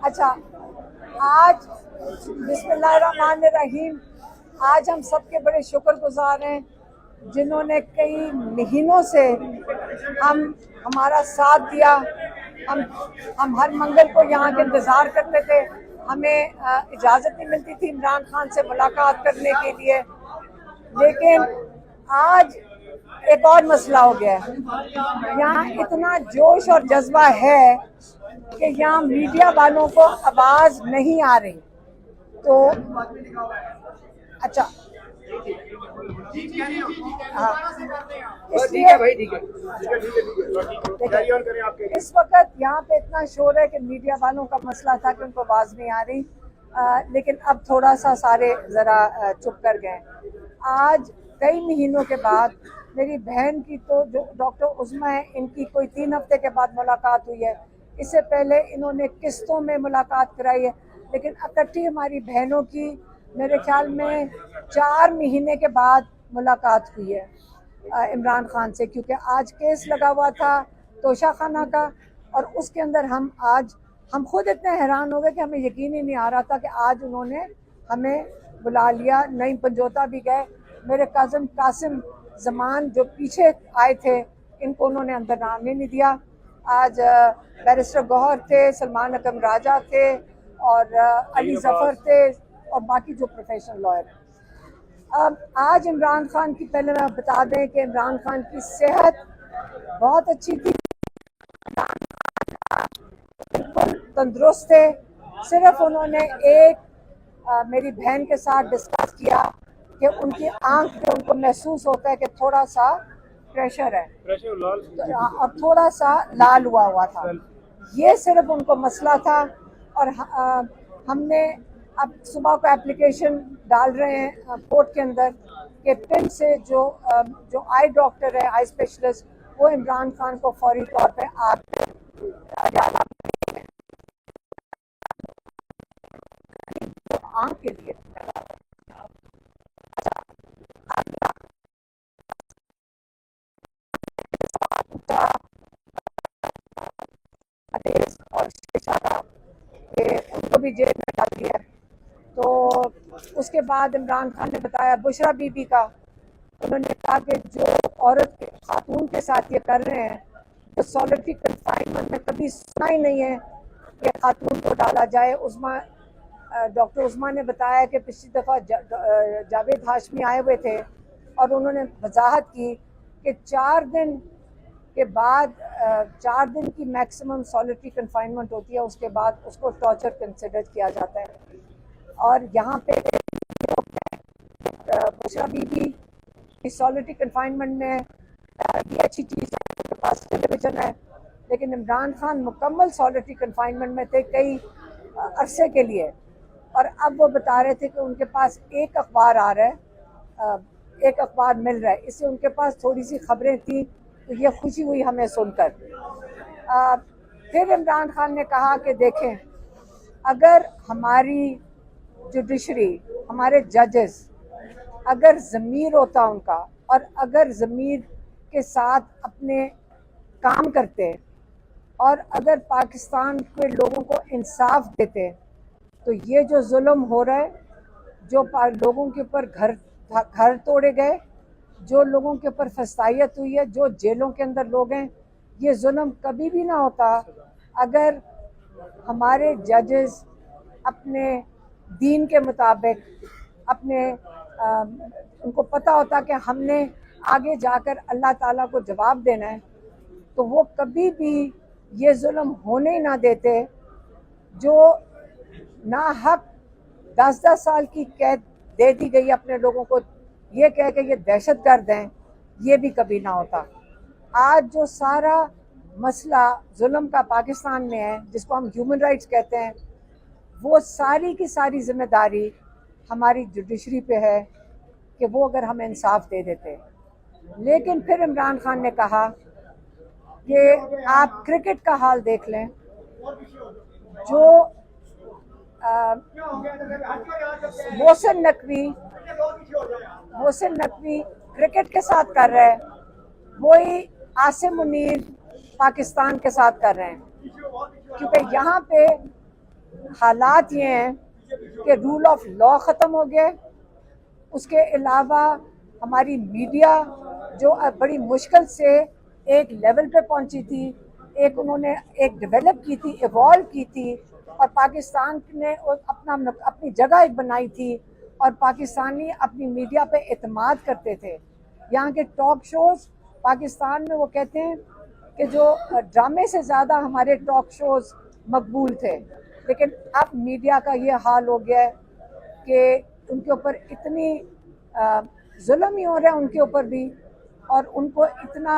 اچھا، آج بسم اللہ الرحمن الرحیم، آج ہم سب کے بڑے شکر گزار ہیں جنہوں نے کئی مہینوں سے ہمارا ساتھ دیا. ہم ہر منگل کو یہاں کے انتظار کرتے تھے. ہمیں اجازت نہیں ملتی تھی عمران خان سے ملاقات کرنے کے لیے، لیکن آج ایک اور مسئلہ ہو گیا ہے. یہاں اتنا جوش اور جذبہ ہے کہ یہاں میڈیا والوں کو آواز نہیں آ رہی. تو اچھا، اس لیے اس وقت یہاں پہ اتنا شور ہے کہ میڈیا والوں کا مسئلہ تھا کہ ان کو آواز نہیں آ رہی، لیکن اب تھوڑا سا سارے ذرا چپ کر گئے. آج کئی مہینوں کے بعد میری بہن کی تو جو ڈاکٹر عظمیٰ ہے، ان کی کوئی 3 ہفتے کے بعد ملاقات ہوئی ہے. اس سے پہلے انہوں نے قسطوں میں ملاقات کرائی ہے، لیکن اکٹھی ہماری بہنوں کی میرے خیال میں 4 مہینے کے بعد ملاقات ہوئی ہے عمران خان سے، کیونکہ آج کیس لگا ہوا تھا توشہ خانہ کا، اور اس کے اندر ہم خود اتنے حیران ہو گئے کہ ہمیں یقین ہی نہیں آ رہا تھا کہ آج انہوں نے ہمیں بلا لیا. نئی پنجوتا بھی گئے. میرے کزن قاسم زمان جو پیچھے آئے تھے، ان کو انہوں نے اندر آنے نہیں دیا. آج بیرسٹر گوہر تھے، سلمان اکرم راجہ تھے، اور علی ظفر تھے، اور باقی جو پروفیشنل لائر. اب آج عمران خان کی، پہلے میں بتا دیں کہ عمران خان کی صحت بہت اچھی تھی، بالکل تندرست تھے. صرف انہوں نے میری بہن کے ساتھ ڈسکس کیا کہ ان کی آنکھ پہ ان کو محسوس ہوتا ہے کہ تھوڑا سا پریشر ہے اور تھوڑا سا لال ہوا تھا. یہ صرف ان کو مسئلہ تھا. اور ہم نے اب صبح کو اپلیکیشن ڈال رہے ہیں کورٹ کے اندر کہ پن سے جو آئی ڈاکٹر ہے، آئی اسپیشلسٹ، وہ عمران خان کو فوری طور پہ آنکھ کے لیے اور ان کو بھی جیل میں ڈال دیا. تو اس کے بعد عمران خان نے بتایا بشرا بی بی کا. انہوں نے کہا کہ جو عورت خاتون کے ساتھ یہ کر رہے ہیں، تو سالٹری کنفائنمنٹ میں کبھی سنا ہی نہیں ہے کہ خاتون کو ڈالا جائے. ڈاکٹر عظمیٰ نے بتایا کہ پچھلی دفعہ جاوید ہاشمی آئے ہوئے تھے، اور انہوں نے وضاحت کی کہ 4 دن کے بعد 4 دن کی میکسیمم سالٹری کنفائنمنٹ ہوتی ہے، اس کے بعد اس کو ٹارچر کنسیڈر کیا جاتا ہے. اور یہاں پہ بشرا بی بی سالٹری کنفائنمنٹ میں یہ اچھی چیز ہے، ان کے پاس ٹیلی ویژن ہے. لیکن عمران خان مکمل سالٹری کنفائنمنٹ میں تھے کئی عرصے کے لیے. اور اب وہ بتا رہے تھے کہ ان کے پاس ایک اخبار آ رہا ہے، ایک اخبار مل رہا ہے. اس سے ان کے پاس تھوڑی سی خبریں تھیں، تو یہ خوشی ہوئی ہمیں سن کر. پھر عمران خان نے کہا کہ دیکھیں، اگر ہماری جوڈیشری، ہمارے ججز، اگر ضمیر ہوتا ان کا، اور اگر ضمیر کے ساتھ اپنے کام کرتے، اور اگر پاکستان کے لوگوں کو انصاف دیتے، تو یہ جو ظلم ہو رہا ہے، جو لوگوں کے اوپر گھر توڑے گئے، جو لوگوں کے اوپر فسادیت ہوئی ہے، جو جیلوں کے اندر لوگ ہیں، یہ ظلم کبھی بھی نہ ہوتا اگر ہمارے ججز اپنے دین کے مطابق ان کو پتہ ہوتا کہ ہم نے آگے جا کر اللہ تعالیٰ کو جواب دینا ہے، تو وہ کبھی بھی یہ ظلم ہونے نہ دیتے. جو ناحق 10 سال کی قید دے دی گئی اپنے لوگوں کو، یہ کہہ کہ یہ دہشت گرد ہیں، یہ بھی کبھی نہ ہوتا. آج جو سارا مسئلہ ظلم کا پاکستان میں ہے، جس کو ہم ہیومن رائٹس کہتے ہیں، وہ ساری کی ساری ذمہ داری ہماری جوڈیشری پہ ہے کہ وہ اگر ہمیں انصاف دے دیتے. لیکن پھر عمران خان نے کہا کہ آپ کرکٹ کا حال دیکھ لیں. جو محسن نقوی کرکٹ کے ساتھ کر رہے ہیں، وہی عاصم منیر پاکستان کے ساتھ کر رہے ہیں. کیونکہ یہاں پہ حالات یہ ہیں کہ رول آف لا ختم ہو گیا. اس کے علاوہ ہماری میڈیا جو بڑی مشکل سے ایک لیول پہ پہنچی تھی، ایک انہوں نے ایک ڈیولپ کی تھی، ایوالو کی تھی، اور پاکستان نے اپنی جگہ ایک بنائی تھی، اور پاکستانی اپنی میڈیا پہ اعتماد کرتے تھے. یہاں کے ٹاک شوز پاکستان میں وہ کہتے ہیں کہ جو ڈرامے سے زیادہ ہمارے ٹاک شوز مقبول تھے، لیکن اب میڈیا کا یہ حال ہو گیا ہے کہ ان کے اوپر اتنی ظلم ہی ہو رہا ہے ان کے اوپر بھی، اور ان کو اتنا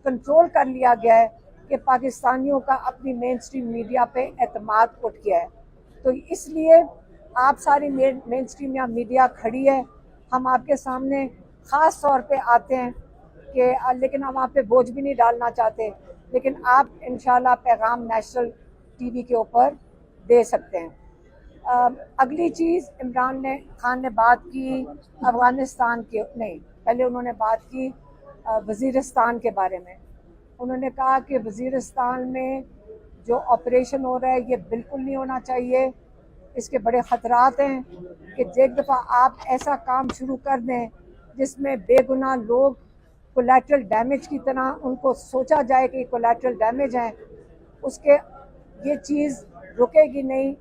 کنٹرول کر لیا گیا ہے کہ پاکستانیوں کا اپنی مین اسٹریم میڈیا پہ اعتماد اٹھ گیا ہے. تو اس لیے آپ ساری مین اسٹریم یا میڈیا کھڑی ہے. ہم آپ کے سامنے خاص طور پہ آتے ہیں کہ لیکن ہم آپ پہ بوجھ بھی نہیں ڈالنا چاہتے، لیکن آپ انشاءاللہ پیغام نیشنل ٹی وی کے اوپر دے سکتے ہیں. اگلی چیز عمران خان نے بات کی افغانستان کے، نہیں پہلے انہوں نے بات کی وزیرستان کے بارے میں. انہوں نے کہا کہ وزیرستان میں جو آپریشن ہو رہا ہے یہ بالکل نہیں ہونا چاہیے، اس کے بڑے خطرات ہیں کہ ایک دفعہ آپ ایسا کام شروع کر دیں جس میں بے گناہ لوگ کولیٹرل ڈیمیج کی طرح ان کو سوچا جائے کہ کولیٹرل ڈیمیج ہیں، اس کے یہ چیز رکے گی نہیں.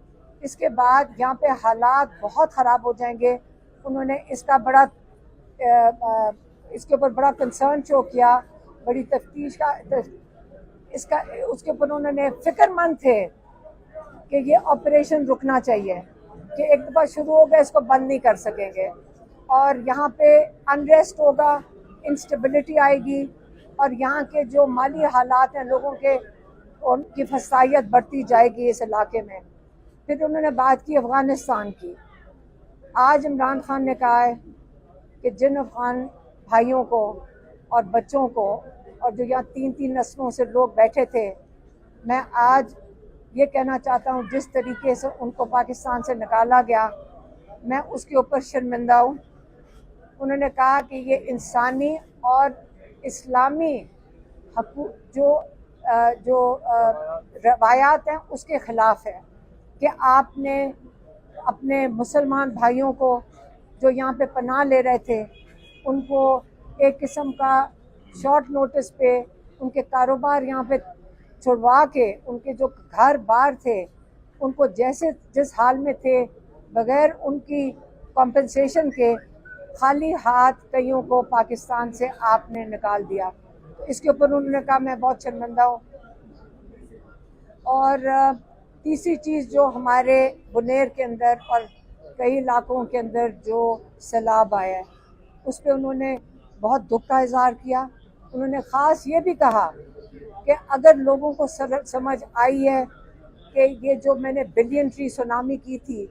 اس کے بعد یہاں پہ حالات بہت خراب ہو جائیں گے. انہوں نے اس کے اوپر بڑا کنسرن شو کیا، بڑی تفتیش کا اس کے اوپر انہوں نے فکر مند تھے کہ یہ آپریشن رکنا چاہیے، کہ ایک دفعہ شروع ہو گیا اس کو بند نہیں کر سکیں گے، اور یہاں پہ انریسٹ ہوگا، انسٹیبلٹی آئے گی، اور یہاں کے جو مالی حالات ہیں لوگوں کے ان کی فسادیت بڑھتی جائے گی اس علاقے میں. پھر انہوں نے بات کی افغانستان کی. آج عمران خان نے کہا ہے کہ جن افغان بھائیوں کو اور بچوں کو، اور جو یہاں 3 نسلوں سے لوگ بیٹھے تھے، میں آج یہ کہنا چاہتا ہوں جس طریقے سے ان کو پاکستان سے نکالا گیا، میں اس کے اوپر شرمندہ ہوں. انہوں نے کہا کہ یہ انسانی اور اسلامی حقوق جو روایات ہیں اس کے خلاف ہے کہ آپ نے اپنے مسلمان بھائیوں کو جو یہاں پہ پناہ لے رہے تھے ان کو ایک قسم کا شارٹ نوٹس پہ ان کے کاروبار یہاں پہ چھڑوا کے ان کے جو گھر بار تھے ان کو جس حال میں تھے بغیر ان کی کمپنسیشن کے خالی ہاتھ کئیوں کو پاکستان سے آپ نے نکال دیا. اس کے اوپر انہوں نے کہا میں بہت شرمندہ ہوں. اور تیسری چیز جو ہمارے بنیر کے اندر اور کئی علاقوں کے اندر جو سیلاب آیا ہے اس پہ انہوں نے بہت دکھ کا اظہار کیا. انہوں نے خاص یہ بھی کہا کہ اگر لوگوں کو سمجھ آئی ہے کہ یہ جو میں نے بلین ٹری سونامی کی تھی،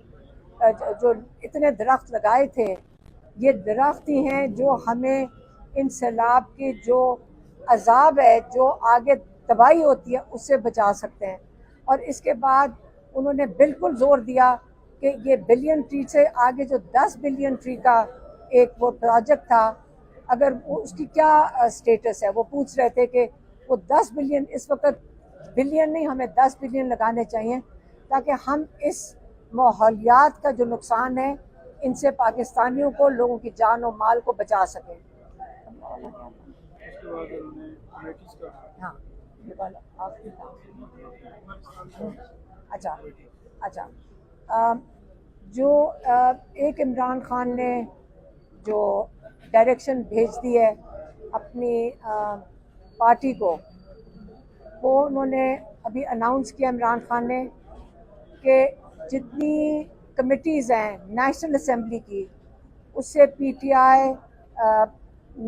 جو اتنے درخت لگائے تھے، یہ درخت ہی ہیں جو ہمیں ان سیلاب کے جو عذاب ہے، جو آگے تباہی ہوتی ہے، اس سے بچا سکتے ہیں. اور اس کے بعد انہوں نے بالکل زور دیا کہ یہ بلین ٹری سے آگے جو 10 بلین ٹری کا ایک وہ پروجیکٹ تھا، اگر اس کی کیا سٹیٹس ہے. وہ پوچھ رہے تھے کہ وہ 10 بلین، اس وقت بلین نہیں، ہمیں 10 بلین لگانے چاہیے تاکہ ہم اس ماحولیات کا جو نقصان ہے ان سے پاکستانیوں کو، لوگوں کی جان و مال کو بچا سکیں. ہاں اچھا جو ایک عمران خان نے جو ڈائریکشن بھیج دی ہے اپنی پارٹی کو، وہ انہوں نے ابھی اناؤنس کیا عمران خان نے کہ جتنی کمیٹیز ہیں نیشنل اسمبلی کی اس سے پی ٹی آئی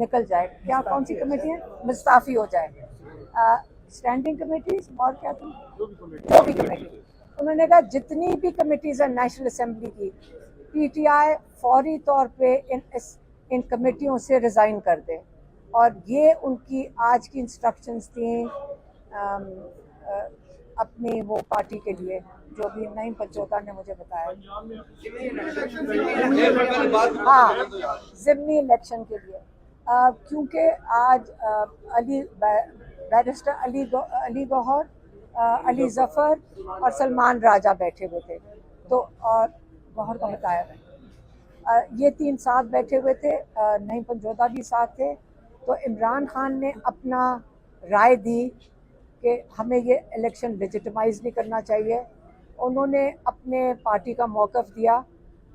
نکل جائے. کیا کون سی کمیٹی ہے؟ مستعفی ہو جائے. اسٹینڈنگ کمیٹیز اور کیا تھی؟ جو بھی کمیٹی. انہوں نے کہا جتنی بھی کمیٹیز ہیں نیشنل اسمبلی کی، پی ٹی آئی فوری طور پہ ان کمیٹیوں سے ریزائن کر دے. اور یہ ان کی آج کی انسٹرکشنز تھیں اپنی وہ پارٹی کے لیے، جو بھی نعیم پنجوتا نے مجھے بتایا. ہاں، ضمنی الیکشن کے لیے، کیونکہ آج بیرسٹر علی گوہر علی ظفر اور سلمان راجہ بیٹھے ہوئے تھے، تو اور گوہر کا بتایا یہ 3 ساتھ بیٹھے ہوئے تھے، نعیم پنجوتا بھی ساتھ تھے. تو عمران خان نے اپنا رائے دی کہ ہمیں یہ الیکشن لیجیٹمائز نہیں کرنا چاہیے. انہوں نے اپنے پارٹی کا موقف دیا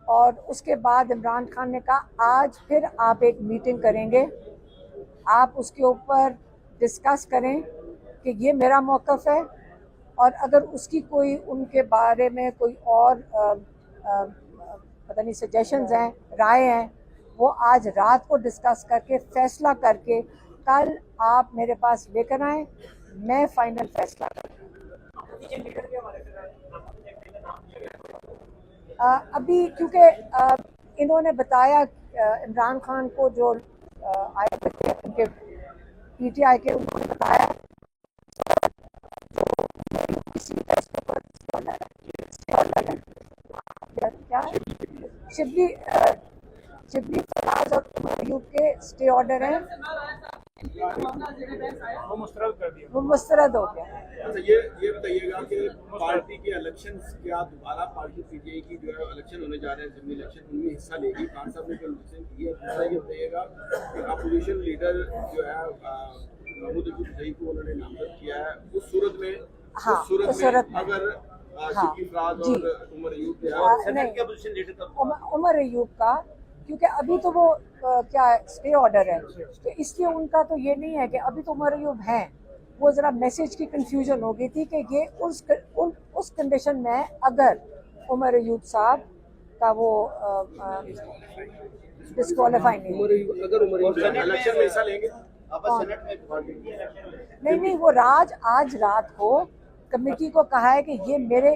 اور اس کے بعد عمران خان نے کہا آج پھر آپ ایک میٹنگ کریں گے، آپ اس کے اوپر ڈسکس کریں کہ یہ میرا موقف ہے، اور اگر اس کی کوئی ان کے بارے میں کوئی اور پتہ نہیں سجیشنز ہیں، رائے ہیں، وہ آج رات کو ڈسکس کر کے فیصلہ کر کے کل آپ میرے پاس لے کر آئیں، میں فائنل فیصلہ کروں. ابھی کیونکہ انہوں نے بتایا عمران خان کو جو آئے تھے ان کے پی ٹی آئی کے، انہوں نے بتایا کیا شبلی فراز اور عمر ایوب کے اسٹے آرڈر ہیں، وہ مسترد ہو گیا. اچھا یہ بتائیے گا کہ پارٹی کے الیکشنز کیا دوبارہ پارٹی پی ٹی آئی کی جو ہے الیکشن ہونے جا رہے ہیں، اسمبلی الیکشن، ان میں حصہ لے گی؟ خان صاحب نے جو الیکشن کی ہے. دوسرا یہ بتائیے گا کہ اپوزیشن لیڈر جو ہے محمود عبدالصحیح کو انہوں نے نامزد کیا ہے، اس صورت میں اگر شبلی فراز اور عمر ایوب عمر ایوب کا، کیونکہ ابھی تو وہ کیا اسٹے آرڈر ہے، تو اس لیے ان کا تو یہ نہیں ہے کہ ابھی تو عمر ایوب ہیں. وہ ذرا میسج کی کنفیوژن ہو گئی تھی کہ یہ اس کنڈیشن میں اگر عمر ایوب صاحب کا وہ ڈسکوالیفائی الیکشن میں حصہ لیں گے. نہیں وہ آج رات کو کمیٹی کو کہا ہے کہ یہ میرے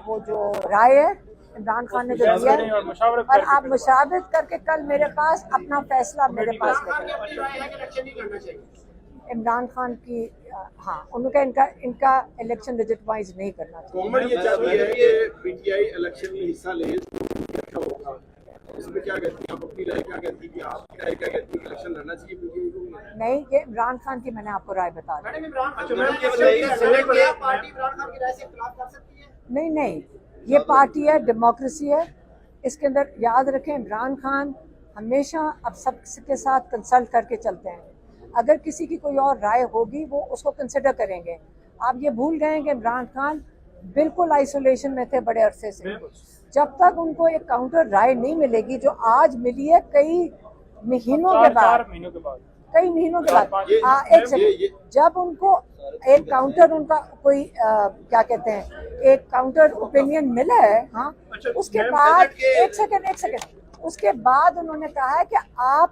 وہ جو رائے ہے عمران خان نے جو دیا ہے، اور آپ مشاورت کر کے کل میرے پاس اپنا فیصلہ میرے پاس لے کر عمران خان کی ہاں انہوں کا ان کا الیکشن لیجٹمائز نہیں کرنا چاہیے. گورنمنٹ یہ چاہتی ہے کہ پی ٹی آئی الیکشن میں حصہ لے، اچھا ہوگا. اس میں کیا کہتی ہیں آپ؟ اپنی رائے کیا کہتی ہے کہ آپ کی رائے کیا کہتی ہے کہ الیکشن لڑنا چاہیے پی ٹی آئی کو؟ نہیں، یہ عمران خان کی میں نے آپ کو رائے بتا دی. نہیں یہ پارٹی ہے، ڈیموکریسی ہے، اس کے اندر یاد رکھیں عمران خان ہمیشہ اب سب کے ساتھ کنسلٹ کر کے چلتے ہیں. اگر کسی کی کوئی اور رائے ہوگی وہ اس کو کنسیڈر کریں گے. آپ یہ بھول گئے کہ عمران خان بالکل آئسولیشن میں تھے بڑے عرصے سے. جب تک ان کو ایک کاؤنٹر رائے نہیں ملے گی جو آج ملی ہے کئی مہینوں کے بعد ایک سیکنڈ، جب ان کو ایک کاؤنٹر ان کا کوئی کیا کہتے ہیں ایک کاؤنٹر اوپینین ملا ہے، ہاں اس کے بعد ایک سیکنڈ اس کے بعد انہوں نے کہا ہے کہ آپ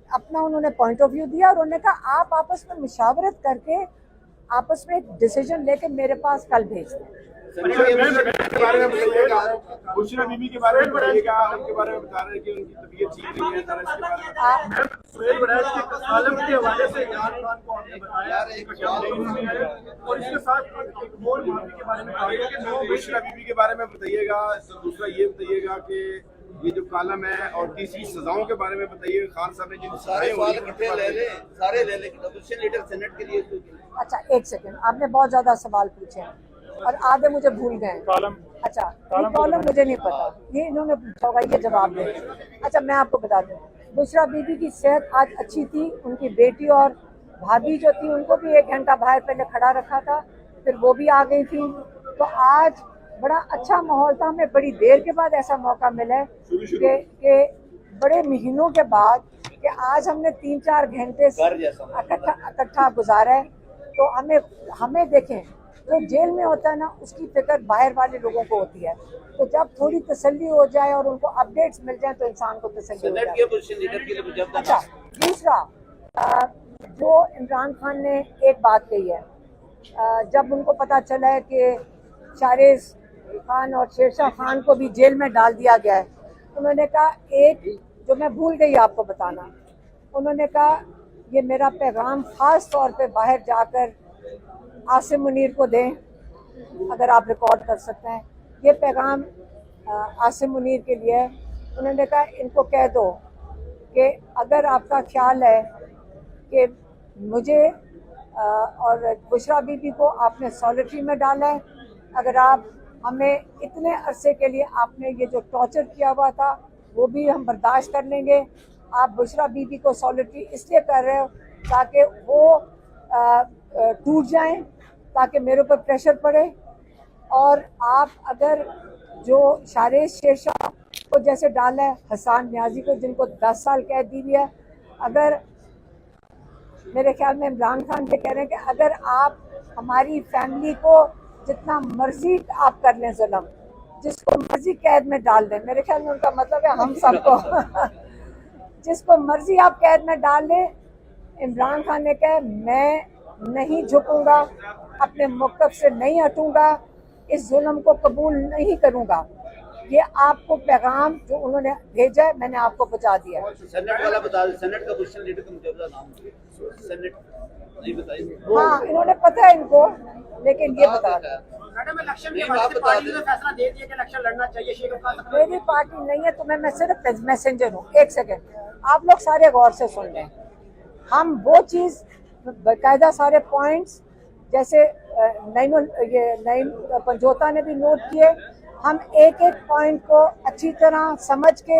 اپنا انہوں نے پوائنٹ آف ویو دیا اور انہوں نے کہا آپ آپس میں مشاورت کر کے آپس میں ایک ڈیسیجن لے کے میرے پاس کل بھیج دیں. بشرا بیوی کے بارے میں بتائیے گا، ان کے بارے میں بتا رہے ہیں کہ ان کی طبیعت ٹھیک نہیں ہے. بشرا بیوی کے بارے میں بتائیے گا. دوسرا یہ بتائیے گا کہ یہ جو کالم ہے اور تیسری سزاؤں کے بارے میں بتائیے. خان صاحب نے جن سارے لے لیں اپوزیشن لیڈر سینٹ کے لیے. اچھا ایک سیکنڈ، آپ نے بہت زیادہ سوال پوچھے ہیں اور آدھے مجھے بھول گئے. اچھا کالم مجھے نہیں پتا، یہ انہوں نے پوچھا ہوگا، یہ جواب دیں. اچھا میں آپ کو بتا دوں، بشرا بی بی کی صحت آج اچھی تھی. ان کی بیٹی اور بھابھی جو تھی ان کو بھی 1 گھنٹہ باہر پہلے کھڑا رکھا تھا، پھر وہ بھی آ گئی تھی. تو آج بڑا اچھا ماحول تھا. ہمیں بڑی دیر کے بعد ایسا موقع ملا ہے کہ بڑے مہینوں کے بعد کہ آج ہم نے 3-4 گھنٹے اکٹھا گزارا ہے. تو ہمیں دیکھیں جو جیل میں ہوتا ہے نا اس کی فکر باہر والے لوگوں کو ہوتی ہے. تو جب تھوڑی تسلی ہو جائے اور ان کو اپڈیٹس مل جائیں تو انسان کو تسلی ہو جائے. اچھا دوسرا جو عمران خان نے ایک بات کہی ہے، جب ان کو پتا چلا ہے کہ شاریز خان اور شیرشاہ خان کو بھی جیل میں ڈال دیا گیا ہے، انہوں نے کہا ایک جو میں بھول گئی آپ کو بتانا، انہوں نے کہا یہ میرا پیغام خاص طور پہ باہر جا کر عاصم منیر کو دیں، اگر آپ ریکارڈ کر سکتے ہیں. یہ پیغام عاصم منیر کے لیے ہے. انہوں نے کہا ان کو کہہ دو کہ اگر آپ کا خیال ہے کہ مجھے اور بشرا بیوی کو آپ نے سالٹری میں ڈالا ہے. اگر آپ ہمیں اتنے عرصے کے لیے آپ نے یہ جو ٹارچر کیا ہوا تھا وہ بھی ہم برداشت کر لیں گے. آپ بشرا بیوی کو سالٹری اس لیے کر رہے ہو تاکہ وہ ٹوٹ جائیں, تاکہ میرے اوپر پریشر پڑے. اور آپ اگر جو شارش شیرشاہ کو جیسے ڈالا ہے, حسان نیازی کو جن کو 10 سال قید دی ہوئی ہے, اگر میرے خیال میں عمران خان یہ کہہ رہے ہیں کہ اگر آپ ہماری فیملی کو جتنا مرضی آپ کر لیں ظلم, جس کو مرضی قید میں ڈال دیں, میرے خیال میں ان کا مطلب ہے ہم سب کو جس کو مرضی آپ قید میں ڈال دیں. عمران خان نے کہا میں نہیں جھکوں گا, اپنے موقف سے نہیں ہٹوں گا, اس ظلم کو قبول نہیں کروں گا. یہ آپ کو پیغام جو انہوں نے بھیجا ہے میں نے آپ کو پہنچا دیا. سینٹ والا بتا دیں, سینٹ کا پوزیشن لیڈر کا مجھے نام سینٹ نہیں بتائیے. ہاں انہوں نے پتہ ہے ان کو, لیکن یہ بتا دیں میڈم الیکشن کے بعد پارٹی نے فیصلہ دے دیا کہ الیکشن لڑنا چاہیے. شیخ ابراہیم میری پارٹی نہیں ہے, تو میں صرف میسنجر ہوں. ایک سیکنڈ, آپ لوگ سارے غور سے سن لیں. ہم وہ چیز باقاعدہ سارے پوائنٹس جیسے نعیم پنجوتا نے بھی نوٹ کیے, ہم ایک ایک پوائنٹ کو اچھی طرح سمجھ کے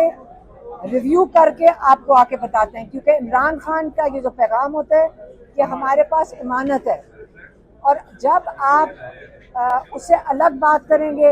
ریویو کر کے آپ کو آ کے بتاتے ہیں, کیونکہ عمران خان کا یہ جو پیغام ہوتا ہے کہ ہمارے پاس امانت ہے, اور جب آپ اس سے الگ بات کریں گے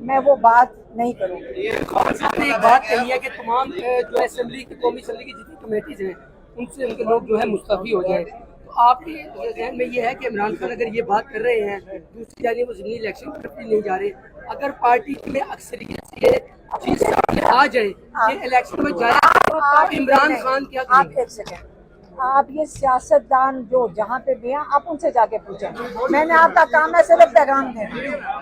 میں وہ بات نہیں کروں گی. خان صاحب نے ایک بات کہی ہے کہ تمام جو اسمبلی کی قومی اسمبلی کی جتنی کمیٹیز ہیں ان سے ان کے لوگ جو ہے مستعفی ہو جائیں. تو آپ کے ذہن میں یہ ہے کہ عمران خان اگر یہ بات کر رہے ہیں, دوسری جانب وہ ضمنی الیکشن کی طرف بھی نہیں جا رہے, اگر پارٹی میں اکثریت سے یہ چیز سامنے آ جائے کہ الیکشن میں جائے تو عمران خان کیا آپ کریں گے؟ ایک سیکنڈ, آپ یہ سیاستدان جو جہاں پہ بھی ہیں آپ ان سے جا کے پوچھیں. میں نے آپ کا کام ہے صرف پیغام دینا.